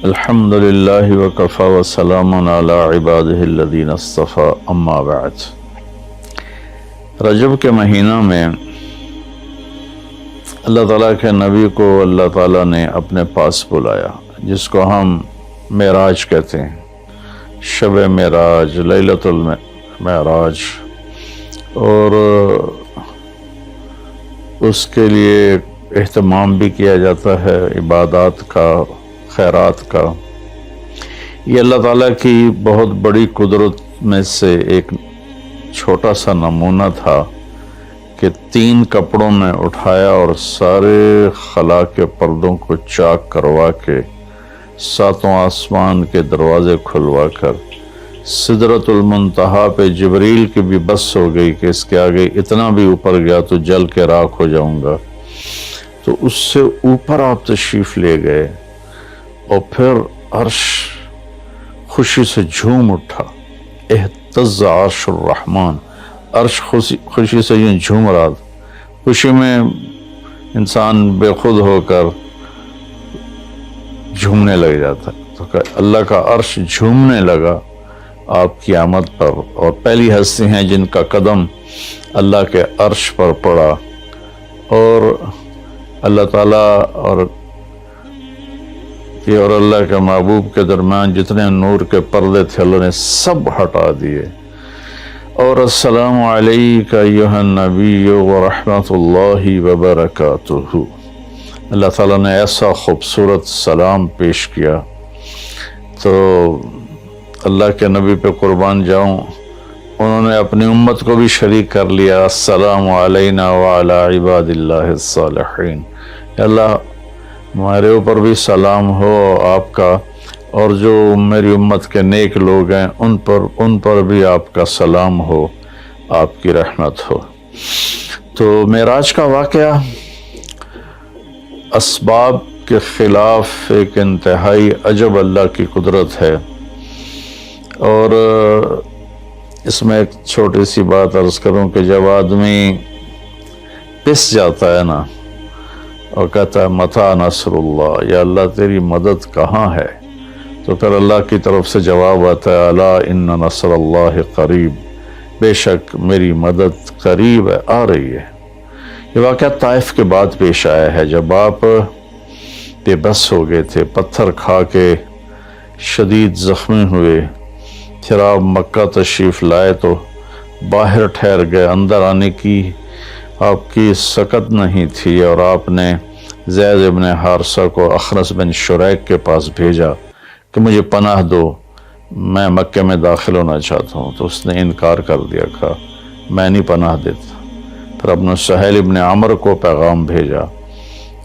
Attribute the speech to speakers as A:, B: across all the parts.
A: الحمد للہ وکفی وسلام علی عبادہ الذین اصطفی اما بعد۔ رجب کے مہینہ میں اللہ تعالیٰ کے نبی کو اللہ تعالیٰ نے اپنے پاس بلایا، جس کو ہم معراج کہتے ہیں، شب معراج، لیلۃ المعراج، اور اس کے لیے اہتمام بھی کیا جاتا ہے عبادات کا، خیرات کا۔ یہ اللہ تعالیٰ کی بہت بڑی قدرت میں سے ایک چھوٹا سا نمونہ تھا کہ 3 کپڑوں میں اٹھایا اور سارے خلا کے پردوں کو چاک کروا کے 7 آسمان کے دروازے کھلوا کر سدرۃ المنتہا پہ جبریل کی بھی بس ہو گئی کہ اس کے آگے اتنا بھی اوپر گیا تو جل کے راکھ ہو جاؤں گا، تو اس سے اوپر آپ تشریف لے گئے، اور پھر عرش خوشی سے جھوم اٹھا، اہتز عرش الرحمن، عرش خوشی سے یوں جھوم رہا تھا۔ خوشی میں انسان بے خود ہو کر جھومنے لگ جاتا ہے، تو اللہ کا عرش جھومنے لگا آپ کی آمد پر، اور پہلی ہستی ہیں جن کا قدم اللہ کے عرش پر پڑا، اور اللہ تعالیٰ اور اللہ کے محبوب کے درمیان جتنے نور کے پردے تھے اللہ نے سب ہٹا دیے، اور السلام علیک ایھا النبی ورحمۃ اللہ وبرکاتہ۔ اللہ تعالیٰ نے ایسا خوبصورت سلام پیش کیا، تو اللہ کے نبی پہ قربان جاؤں، انہوں نے اپنی امت کو بھی شریک کر لیا، السلام علینا وعلی عباد اللہ الصالحین۔ اللہ ہمارے اوپر بھی سلام ہو آپ کا، اور جو میری امت کے نیک لوگ ہیں ان پر بھی آپ کا سلام ہو، آپ کی رحمت ہو۔ تو معراج کا واقعہ اسباب کے خلاف ایک انتہائی عجب اللہ کی قدرت ہے، اور اس میں ایک چھوٹی سی بات عرض کروں کہ جب آدمی پس جاتا ہے نا اور کہتا ہے متی نصر اللہ، یا اللہ تیری مدد کہاں ہے، تو پھر اللہ کی طرف سے جواب آتا ہے الا ان نصر اللہ قریب، بے شک میری مدد قریب ہے، آ رہی ہے۔ یہ واقعہ طائف کے بعد پیش آیا ہے، جب آپ بے بس ہو گئے تھے، پتھر کھا کے شدید زخمی ہوئے، پھر آپ مکہ تشریف لائے تو باہر ٹھہر گئے، اندر آنے کی آپ کی سکت نہیں تھی، اور آپ نے زید ابن حارثہ کو اخنس بن شریک کے پاس بھیجا کہ مجھے پناہ دو، میں مکہ میں داخل ہونا چاہتا ہوں، تو اس نے انکار کر دیا، کہا میں نہیں پناہ دیتا۔ پھر اپنے سہیل ابن عمر کو پیغام بھیجا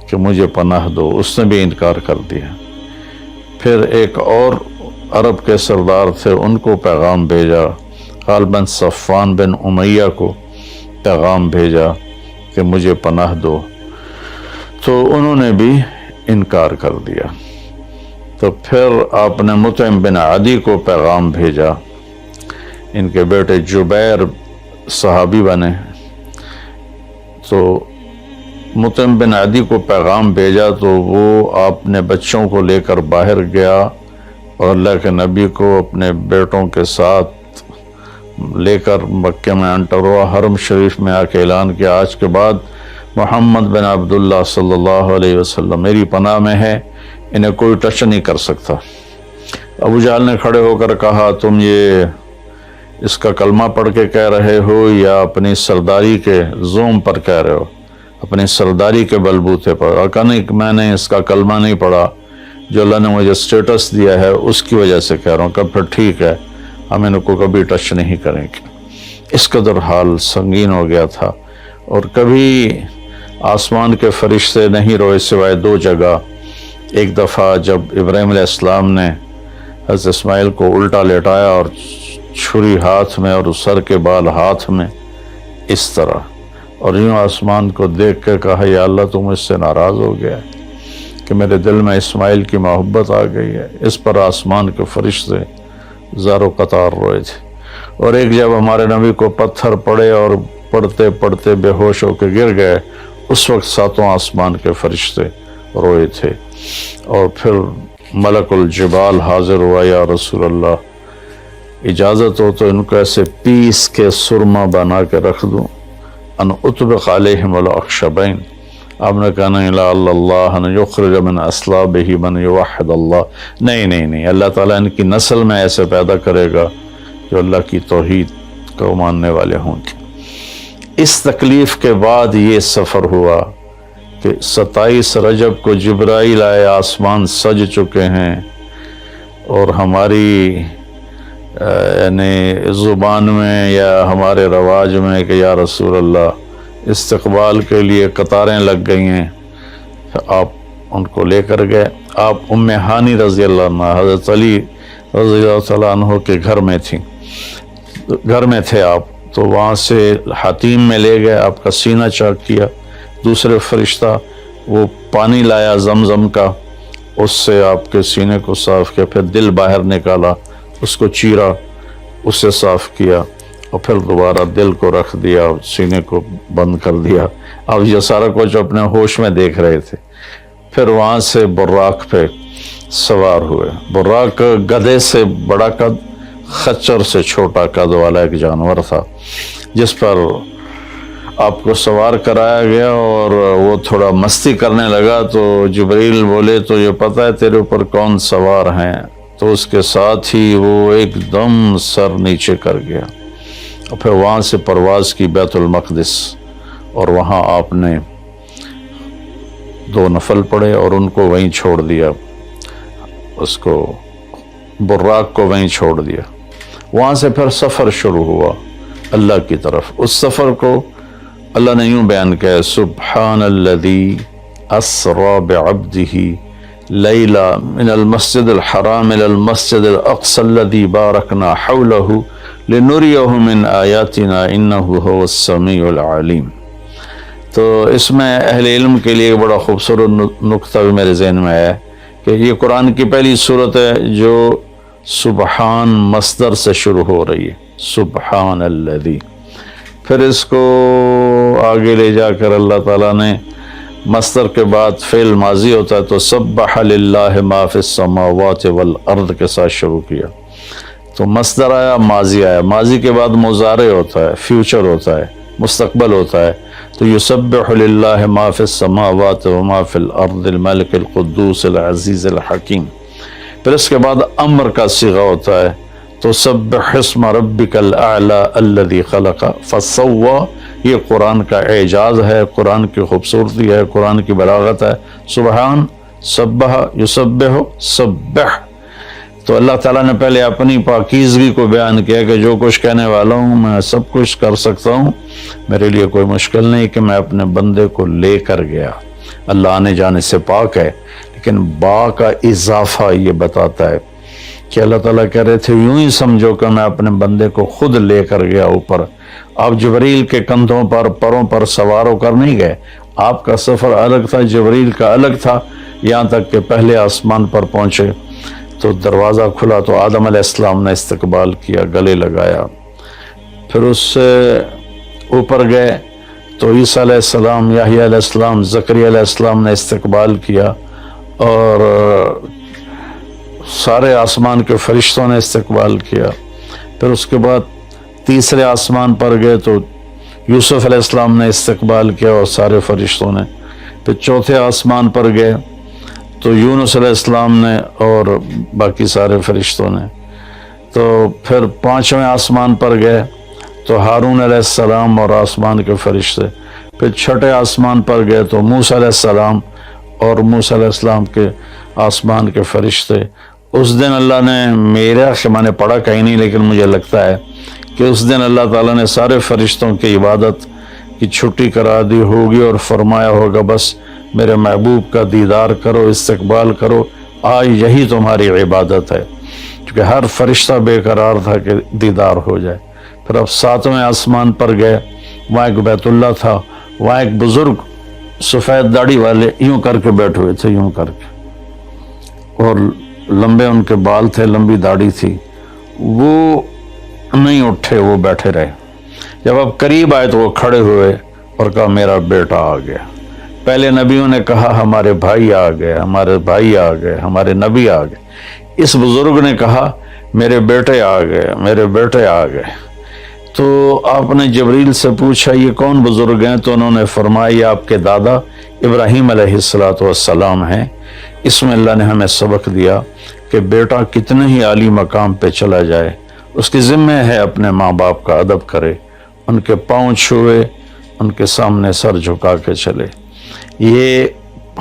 A: کہ مجھے پناہ دو، اس نے بھی انکار کر دیا۔ پھر ایک اور عرب کے سردار تھے، ان کو پیغام بھیجا، غالباً صفوان بن امیہ کو پیغام بھیجا کہ مجھے پناہ دو، تو انہوں نے بھی انکار کر دیا۔ تو پھر آپ نے مطعم بن عدی کو پیغام بھیجا، ان کے بیٹے جبیر صحابی بنے، تو مطعم بن عدی کو پیغام بھیجا تو وہ اپنے بچوں کو لے کر باہر گیا، اور اللہ کے نبی کو اپنے بیٹوں کے ساتھ لے کر مکہ میں انٹر ہوا، حرم شریف میں آ کے اعلان کیا آج کے بعد محمد بن عبداللہ صلی اللہ علیہ وسلم میری پناہ میں ہے، انہیں کوئی ٹچ نہیں کر سکتا۔ ابو جہل نے کھڑے ہو کر کہا تم یہ اس کا کلمہ پڑھ کے کہہ رہے ہو یا اپنی سرداری کے زوم پر کہہ رہے ہو، اپنی سرداری کے بلبوتے پر؟ اور کہا نہیں، میں نے اس کا کلمہ نہیں پڑھا، جو اللہ نے مجھے سٹیٹس دیا ہے اس کی وجہ سے کہہ رہا ہوں۔ کہ پھر ٹھیک ہے، ہم ان کو کبھی ٹچ نہیں کریں گے۔ اس قدر حال سنگین ہو گیا تھا، اور کبھی آسمان کے فرشتے نہیں روئے سوائے 2 جگہ۔ ایک دفعہ جب ابراہیم علیہ السلام نے حضرت اسماعیل کو الٹا لیٹایا اور چھری ہاتھ میں اور سر کے بال ہاتھ میں، اس طرح، اور یوں آسمان کو دیکھ کے کہا یا اللہ تم اس سے ناراض ہو گیا کہ میرے دل میں اسماعیل کی محبت آ گئی ہے۔ اس پر آسمان کے فرشتے زار و قطار روئے تھے۔ اور ایک جب ہمارے نبی کو پتھر پڑے اور پڑھتے پڑھتے بے ہوش ہو کے گر گئے، اس وقت ساتوں آسمان کے فرشتے روئے تھے، اور پھر ملک الجبال حاضر ہوا، یا رسول اللہ اجازت ہو تو ان کو ایسے پیس کے سرما بنا کے رکھ دوں، ان اطبق علیہم الاخشبین۔ آپ نے کہا نہیں، لا اللہ ان یخرج من اصلابہ من یوحد اللہ، نہیں، اللہ تعالیٰ ان کی نسل میں ایسے پیدا کرے گا جو اللہ کی توحید کو ماننے والے ہوں گے۔ اس تکلیف کے بعد یہ سفر ہوا کہ 27 رجب کو جبرائیل آئے، آسمان سج چکے ہیں، اور ہماری یعنی زبان میں یا ہمارے رواج میں کہ یا رسول اللہ استقبال کے لیے قطاریں لگ گئی ہیں، آپ ان کو لے کر گئے۔ آپ ام ہانی رضی اللہ عنہ، حضرت علی رضی اللہ تعالیٰ عنہ کے گھر میں تھے آپ، تو وہاں سے حتیم میں لے گئے، آپ کا سینہ چاک کیا۔ دوسرے فرشتہ وہ پانی لایا زمزم کا، اس سے آپ کے سینے کو صاف کیا، پھر دل باہر نکالا، اس کو چیرا، اسے صاف کیا، اور پھر دوبارہ دل کو رکھ دیا، سینے کو بند کر دیا۔ اب یہ سارا کچھ اپنے ہوش میں دیکھ رہے تھے۔ پھر وہاں سے براق پہ سوار ہوئے۔ براق گدھے سے بڑا قد، خچر سے چھوٹا قد والا ایک جانور تھا، جس پر آپ کو سوار کرایا گیا، اور وہ تھوڑا مستی کرنے لگا تو جبریل بولے تو یہ پتہ ہے تیرے اوپر کون سوار ہیں؟ تو اس کے ساتھ ہی وہ ایک دم سر نیچے کر گیا، اور پھر وہاں سے پرواز کی بیت المقدس، اور وہاں آپ نے 2 نفل پڑھے اور ان کو وہیں چھوڑ دیا، اس کو براق کو وہیں چھوڑ دیا۔ وہاں سے پھر سفر شروع ہوا اللہ کی طرف۔ اس سفر کو اللہ نے یوں بیان کیا، سبحان الذی اسری بعبدہ لیلا من المسجد الحرام الى المسجد الاقصى الذي باركنا حوله لنریہ من آیاتنا انہ هو السمیع العلیم۔ تو اس میں اہل علم کے لیے بڑا خوبصورت نقطہ بھی میرے ذہن میں ہے کہ یہ قرآن کی پہلی صورت ہے جو سبحان مصدر سے شروع ہو رہی ہے، سبحان الذی۔ پھر اس کو آگے لے جا کر اللہ تعالیٰ نے مصدر کے بعد فعل ماضی ہوتا ہے تو سبح للہ ما فی السماوات والارض کے ساتھ شروع کیا، تو مصدر آیا، ماضی آیا، ماضی کے بعد مضارع ہوتا ہے، فیوچر ہوتا ہے، مستقبل ہوتا ہے، تو یسبح للہ ما فی السماوات وما فی الارض الملک القدوس العزیز الحکیم۔ پھر اس کے بعد امر کا صیغہ ہوتا ہے تو سبح اسم ربک الاعلی الذی خلق فسوی۔ یہ قرآن کا اعجاز ہے، قرآن کی خوبصورتی ہے، قرآن کی بلاغت ہے۔ سبحان، سبح، یسبح، سبح۔ تو اللہ تعالیٰ نے پہلے اپنی پاکیزگی کو بیان کیا کہ جو کچھ کہنے والا ہوں میں سب کچھ کر سکتا ہوں، میرے لیے کوئی مشکل نہیں کہ میں اپنے بندے کو لے کر گیا۔ اللہ آنے جانے سے پاک ہے، لیکن با کا اضافہ یہ بتاتا ہے کہ اللہ تعالیٰ کہہ رہے تھے یوں ہی سمجھو کہ میں اپنے بندے کو خود لے کر گیا اوپر۔ آپ جبریل کے کندھوں پر، پروں پر سوار ہو کر نہیں گئے، آپ کا سفر الگ تھا، جبریل کا الگ تھا، یہاں تک کہ پہلے آسمان پر پہنچے تو دروازہ کھلا تو آدم علیہ السلام نے استقبال کیا، گلے لگایا۔ پھر اس سے اوپر گئے تو عیسیٰ علیہ السلام، یحییٰ علیہ السلام، زکریا علیہ السلام نے استقبال کیا، اور سارے آسمان کے فرشتوں نے استقبال کیا۔ پھر اس کے بعد تیسرے آسمان پر گئے تو یوسف علیہ السلام نے استقبال کیا اور سارے فرشتوں نے۔ پھر چوتھے آسمان پر گئے تو یونس علیہ السلام نے اور باقی سارے فرشتوں نے۔ تو پھر پانچویں آسمان پر گئے تو ہارون علیہ السلام اور آسمان کے فرشتے۔ پھر چھٹے آسمان پر گئے تو موسیٰ علیہ السلام اور موسیٰ علیہ السلام کے آسمان کے فرشتے۔ اس دن اللہ نے، میرا میں نے پڑھا کہیں نہیں لیکن مجھے لگتا ہے کہ اس دن اللہ تعالیٰ نے سارے فرشتوں کی عبادت کی چھٹی کرا دی ہوگی اور فرمایا ہوگا بس میرے محبوب کا دیدار کرو، استقبال کرو، آج یہی تمہاری عبادت ہے، کیونکہ ہر فرشتہ بے قرار تھا کہ دیدار ہو جائے۔ پھر اب ساتویں آسمان پر گئے، وہاں ایک بیت اللہ تھا، وہاں ایک بزرگ سفید داڑھی والے یوں کر کے بیٹھے ہوئے تھے، یوں کر کے، اور لمبے ان کے بال تھے، لمبی داڑھی تھی، وہ نہیں اٹھے، وہ بیٹھے رہے۔ جب اب قریب آئے تو وہ کھڑے ہوئے اور کہا میرا بیٹا آ گیا۔ پہلے نبیوں نے کہا ہمارے بھائی آ گئے، ہمارے بھائی آ گئے، ہمارے نبی آ گئے۔ اس بزرگ نے کہا میرے بیٹے آ گئے، میرے بیٹے آ گئے۔ تو آپ نے جبریل سے پوچھا یہ کون بزرگ ہیں؟ تو انہوں نے فرمایا یہ آپ کے دادا ابراہیم علیہ السلام ہیں۔ اس میں اللہ نے ہمیں سبق دیا کہ بیٹا کتنے ہی عالی مقام پہ چلا جائے، اس کی ذمہ ہے اپنے ماں باپ کا ادب کرے، ان کے پاؤں چھوئے، ان کے سامنے سر جھکا کے چلے۔ یہ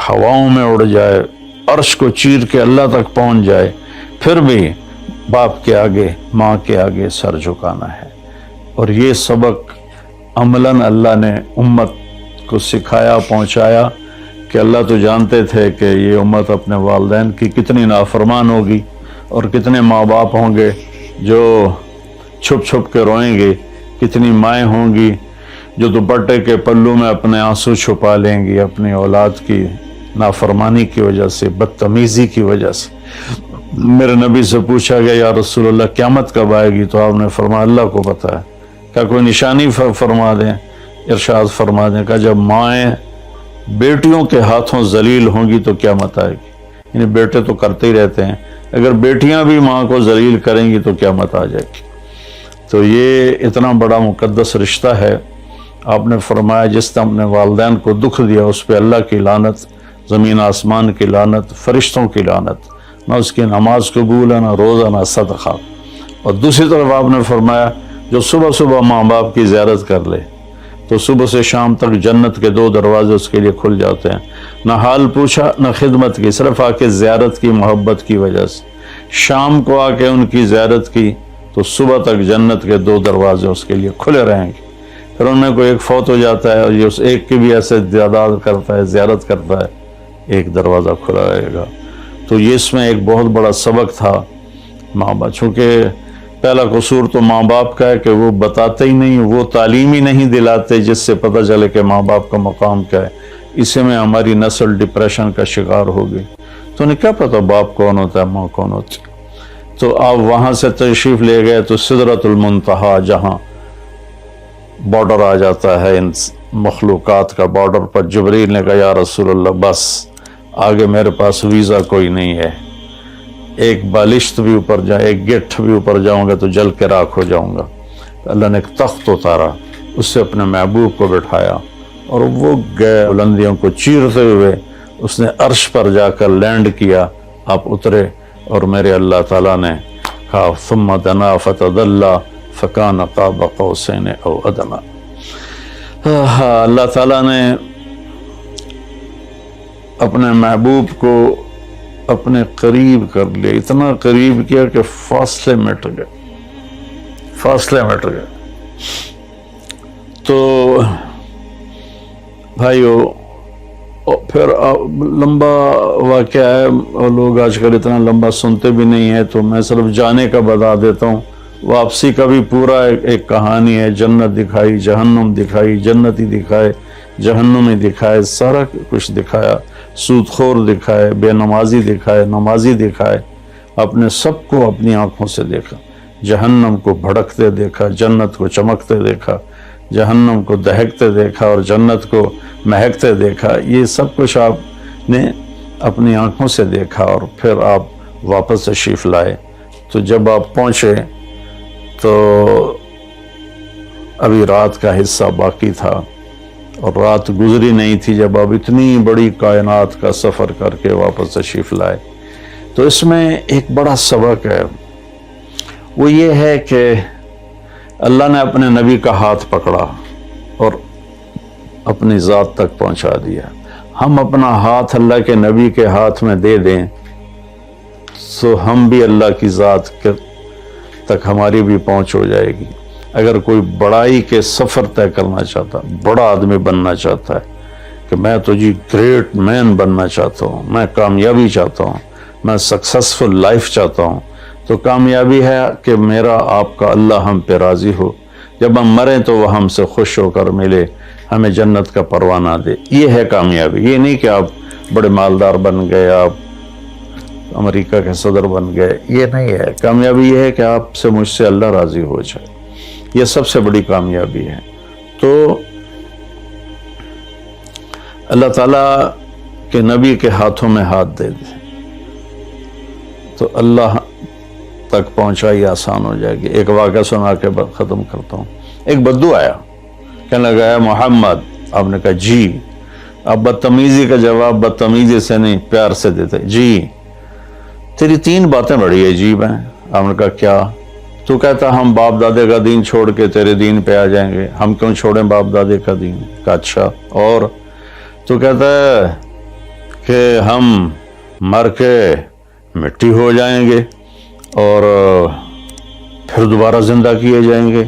A: ہواؤں میں اڑ جائے، عرش کو چیر کے اللہ تک پہنچ جائے، پھر بھی باپ کے آگے، ماں کے آگے سر جھکانا ہے۔ اور یہ سبق عملاً اللہ نے امت کو سکھایا، پہنچایا کہ اللہ تو جانتے تھے کہ یہ امت اپنے والدین کی کتنی نافرمان ہوگی، اور کتنے ماں باپ ہوں گے جو چھپ چھپ کے روئیں گے، کتنی مائیں ہوں گی جو دوپٹے کے پلو میں اپنے آنسو چھپا لیں گی اپنی اولاد کی نافرمانی کی وجہ سے، بدتمیزی کی وجہ سے۔ میرے نبی سے پوچھا گیا یا رسول اللہ قیامت کب آئے گی؟ تو آپ نے فرمایا اللہ کو پتہ ہے، کیا کوئی نشانی فرما دیں؟ ارشاد فرما دیں کہ جب مائیں بیٹیوں کے ہاتھوں ذلیل ہوں گی تو قیامت آئے گی۔ یعنی بیٹے تو کرتے ہی رہتے ہیں، اگر بیٹیاں بھی ماں کو ذلیل کریں گی تو قیامت آ جائے گی۔ تو یہ اتنا بڑا مقدس رشتہ ہے۔ آپ نے فرمایا جس نے اپنے والدین کو دکھ دیا اس پہ اللہ کی لعنت، زمین آسمان کی لعنت، فرشتوں کی لعنت، نہ اس کی نماز قبول ہے، نہ روزہ، نہ صدقہ۔ اور دوسری طرف آپ نے فرمایا جو صبح صبح ماں باپ کی زیارت کر لے تو صبح سے شام تک جنت کے 2 دروازے اس کے لیے کھل جاتے ہیں۔ نہ حال پوچھا نہ خدمت کی، صرف آ کے زیارت کی محبت کی وجہ سے۔ شام کو آ کے ان کی زیارت کی تو صبح تک جنت کے 2 دروازے اس کے لیے کھلے رہیں گے۔ پھر ان میں کوئی ایک فوت ہو جاتا ہے اور یہ اس ایک کی بھی ایسے تعداد کرتا ہے، زیارت کرتا ہے، ایک دروازہ کھلا رہے گا۔ تو یہ اس میں ایک بہت بڑا سبق تھا ماں باپ، چونکہ پہلا قصور تو ماں باپ کا ہے کہ وہ بتاتے ہی نہیں، وہ تعلیم ہی نہیں دلاتے جس سے پتہ چلے کہ ماں باپ کا مقام کیا ہے۔ اسی میں ہماری نسل ڈپریشن کا شکار ہو گئی۔ تو انہیں کیا پتا باپ کون ہوتا ہے، ماں کون ہوتی ہے؟ تو آپ وہاں سے تشریف لے گئے تو سدرۃ المنتہا، جہاں بارڈر آ جاتا ہے ان مخلوقات کا، بارڈر پر جبریل نے کہا یا رسول اللہ بس آگے میرے پاس ویزا کوئی نہیں ہے، ایک بالشت بھی اوپر جائے، ایک گٹھ بھی اوپر جاؤں گا تو جل کے راکھ ہو جاؤں گا۔ اللہ نے ایک تخت اتارا، اس سے اپنے محبوب کو بٹھایا اور وہ گئے بلندیوں کو چیرتے ہوئے، اس نے عرش پر جا کر لینڈ کیا، آپ اترے اور میرے اللہ تعالیٰ نے کہا ثم دنا فتدلی فکان قاب قوسین او ادنی۔ اللہ تعالیٰ نے اپنے محبوب کو اپنے قریب کر لیا، اتنا قریب کیا کہ فاصلے مٹ گئے، فاصلے مٹ گئے۔ تو بھائیو پھر لمبا واقعہ ہے، لوگ آج کل اتنا لمبا سنتے بھی نہیں ہیں، تو میں صرف جانے کا بتا دیتا ہوں۔ واپسی کا بھی پورا ایک کہانی ہے، جنت دکھائی، جہنم دکھائی، جنتی دکھائے، جہنمی دکھائے، سارا کچھ دکھایا، سود خور دکھائے، بے نمازی دکھائے، نمازی دکھائے، اپنے سب کو اپنی آنکھوں سے دیکھا، جہنم کو بھڑکتے دیکھا، جنت کو چمکتے دیکھا، جہنم کو دہکتے دیکھا اور جنت کو مہکتے دیکھا۔ یہ سب کچھ آپ نے اپنی آنکھوں سے دیکھا اور پھر آپ واپس تشریف لائے۔ تو جب آپ پہنچے تو ابھی رات کا حصہ باقی تھا اور رات گزری نہیں تھی جب آپ اتنی بڑی کائنات کا سفر کر کے واپس تشریف لائے۔ تو اس میں ایک بڑا سبق ہے، وہ یہ ہے کہ اللہ نے اپنے نبی کا ہاتھ پکڑا اور اپنی ذات تک پہنچا دیا۔ ہم اپنا ہاتھ اللہ کے نبی کے ہاتھ میں دے دیں تو ہم بھی اللہ کی ذات تک ہماری بھی پہنچ ہو جائے گی۔ اگر کوئی بڑائی کے سفر طے کرنا چاہتا، بڑا آدمی بننا چاہتا ہے کہ میں تو جی گریٹ مین بننا چاہتا ہوں، میں کامیابی چاہتا ہوں، میں سکسسفل لائف چاہتا ہوں، تو کامیابی ہے کہ میرا آپ کا اللہ ہم پہ راضی ہو، جب ہم مریں تو وہ ہم سے خوش ہو کر ملے، ہمیں جنت کا پروانہ دے۔ یہ ہے کامیابی۔ یہ نہیں کہ آپ بڑے مالدار بن گئے، آپ امریکہ کے صدر بن گئے، یہ نہیں ہے کامیابی۔ یہ ہے کہ آپ سے مجھ سے اللہ راضی ہو جائے، یہ سب سے بڑی کامیابی ہے۔ تو اللہ تعالیٰ کے نبی کے ہاتھوں میں ہاتھ دے دے تو اللہ تک پہنچائی آسان ہو جائے گی۔ ایک واقعہ سنا کے ختم کرتا ہوں۔ ایک بدو آیا، کہنے لگا ہے محمد، آپ نے کہا جی۔ اب بدتمیزی کا جواب بدتمیزی سے نہیں، پیار سے دیتے، جی تیری 3 باتیں بڑی عجیب ہیں۔ آپ نے کہا کیا؟ تو کہتا ہم باپ دادے کا دین چھوڑ کے تیرے دین پہ آ جائیں گے، ہم کیوں چھوڑیں باپ دادے کا دین؟ کہا اچھا، اور؟ تو کہتا ہے کہ ہم مر کے مٹی ہو جائیں گے اور پھر دوبارہ زندہ کیے جائیں گے۔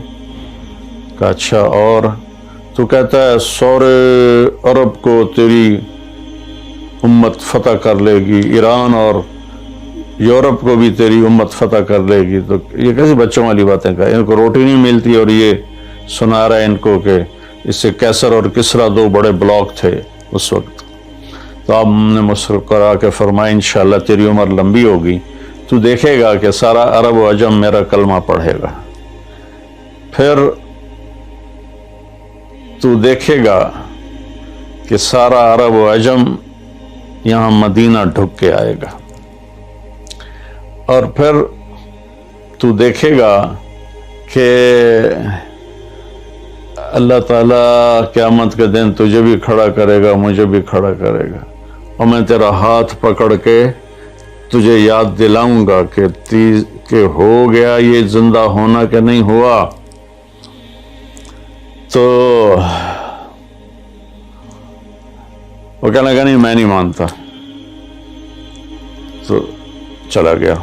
A: کہا اچھا، اور؟ تو کہتا ہے سورے عرب کو تیری امت فتح کر لے گی، ایران اور یورپ کو بھی تیری امت فتح کر لے گی۔ تو یہ کیسی بچوں والی باتیں کہا، ان کو روٹی نہیں ملتی اور یہ سنا رہا ہے ان کو کہ اس سے کیسر اور کسرا 2 بڑے بلاک تھے اس وقت۔ تو آپ نے مسکرا کے فرمایا انشاءاللہ تیری عمر لمبی ہوگی، تو دیکھے گا کہ سارا عرب و عجم میرا کلمہ پڑھے گا، پھر تو دیکھے گا کہ سارا عرب و عجم یہاں مدینہ ڈھک کے آئے گا، اور پھر تو دیکھے گا کہ اللہ تعالیٰ قیامت کے دن تجھے بھی کھڑا کرے گا، مجھے بھی کھڑا کرے گا، اور میں تیرا ہاتھ پکڑ کے تجھے یاد دلاؤں گا کہ ہو گیا یہ زندہ ہونا کہ نہیں ہوا۔ تو وہ کہنے لگا نہیں میں نہیں مانتا، تو چلا گیا۔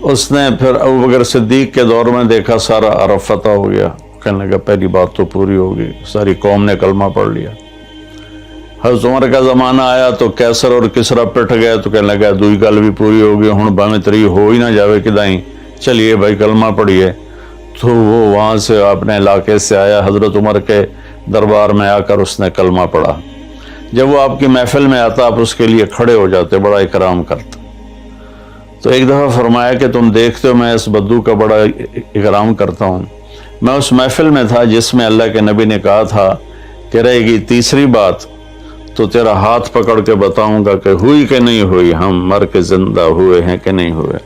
A: اس نے پھر ابوبکر صدیق کے دور میں دیکھا سارا عرب فتح ہو گیا، کہنے لگا پہلی بات تو پوری ہوگی، ساری قوم نے کلمہ پڑھ لیا۔ حضرت عمر کا زمانہ آیا تو کیسر اور کسرا پٹ گیا، تو کہنے لگا دوئی گل بھی پوری ہوگی، ہن بھاویں تری ہو ہی نہ جاوے کدائیں، چلیے بھائی کلمہ پڑھیے۔ تو وہ وہاں سے اپنے علاقے سے آیا، حضرت عمر کے دربار میں آ کر اس نے کلمہ پڑھا۔ جب وہ آپ کی محفل میں آتا آپ اس کے لیے کھڑے ہو جاتے، بڑا اکرام کرتا۔ تو ایک دفعہ فرمایا کہ تم دیکھتے ہو میں اس بدو کا بڑا اکرام کرتا ہوں، میں اس محفل میں تھا جس میں اللہ کے نبی نے کہا تھا کہ رہے گی تیسری بات تو تیرا ہاتھ پکڑ کے بتاؤں گا کہ ہوئی کہ نہیں ہوئی، ہم مر کے زندہ ہوئے ہیں کہ نہیں ہوئے،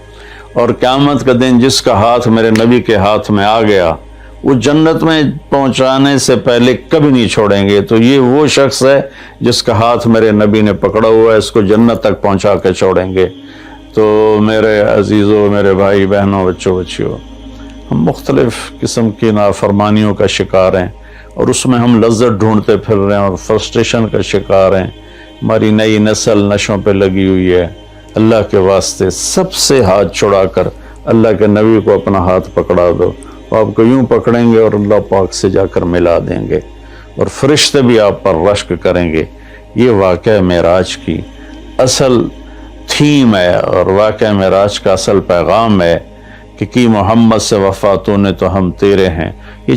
A: اور قیامت کا دن جس کا ہاتھ میرے نبی کے ہاتھ میں آ گیا وہ جنت میں پہنچانے سے پہلے کبھی نہیں چھوڑیں گے۔ تو یہ وہ شخص ہے جس کا ہاتھ میرے نبی نے پکڑا ہوا ہے، اس کو جنت تک پہنچا کے چھوڑیں گے۔ تو میرے عزیزوں، میرے بھائی بہنوں، بچوں بچیوں، ہم مختلف قسم کی نافرمانیوں کا شکار ہیں اور اس میں ہم لذت ڈھونڈتے پھر رہے ہیں اور فرسٹریشن کا شکار ہیں۔ ہماری نئی نسل نشوں پہ لگی ہوئی ہے۔ اللہ کے واسطے سب سے ہاتھ چھڑا کر اللہ کے نبی کو اپنا ہاتھ پکڑا دو، وہ آپ کو یوں پکڑیں گے اور اللہ پاک سے جا کر ملا دیں گے، اور فرشتے بھی آپ پر رشک کریں گے۔ یہ واقعہ معراج کی اصل تھیم ہے اور واقعہ معراج کا اصل پیغام ہے کہ کی محمد سے وفا تو نے تو ہم تیرے ہیں۔ یہ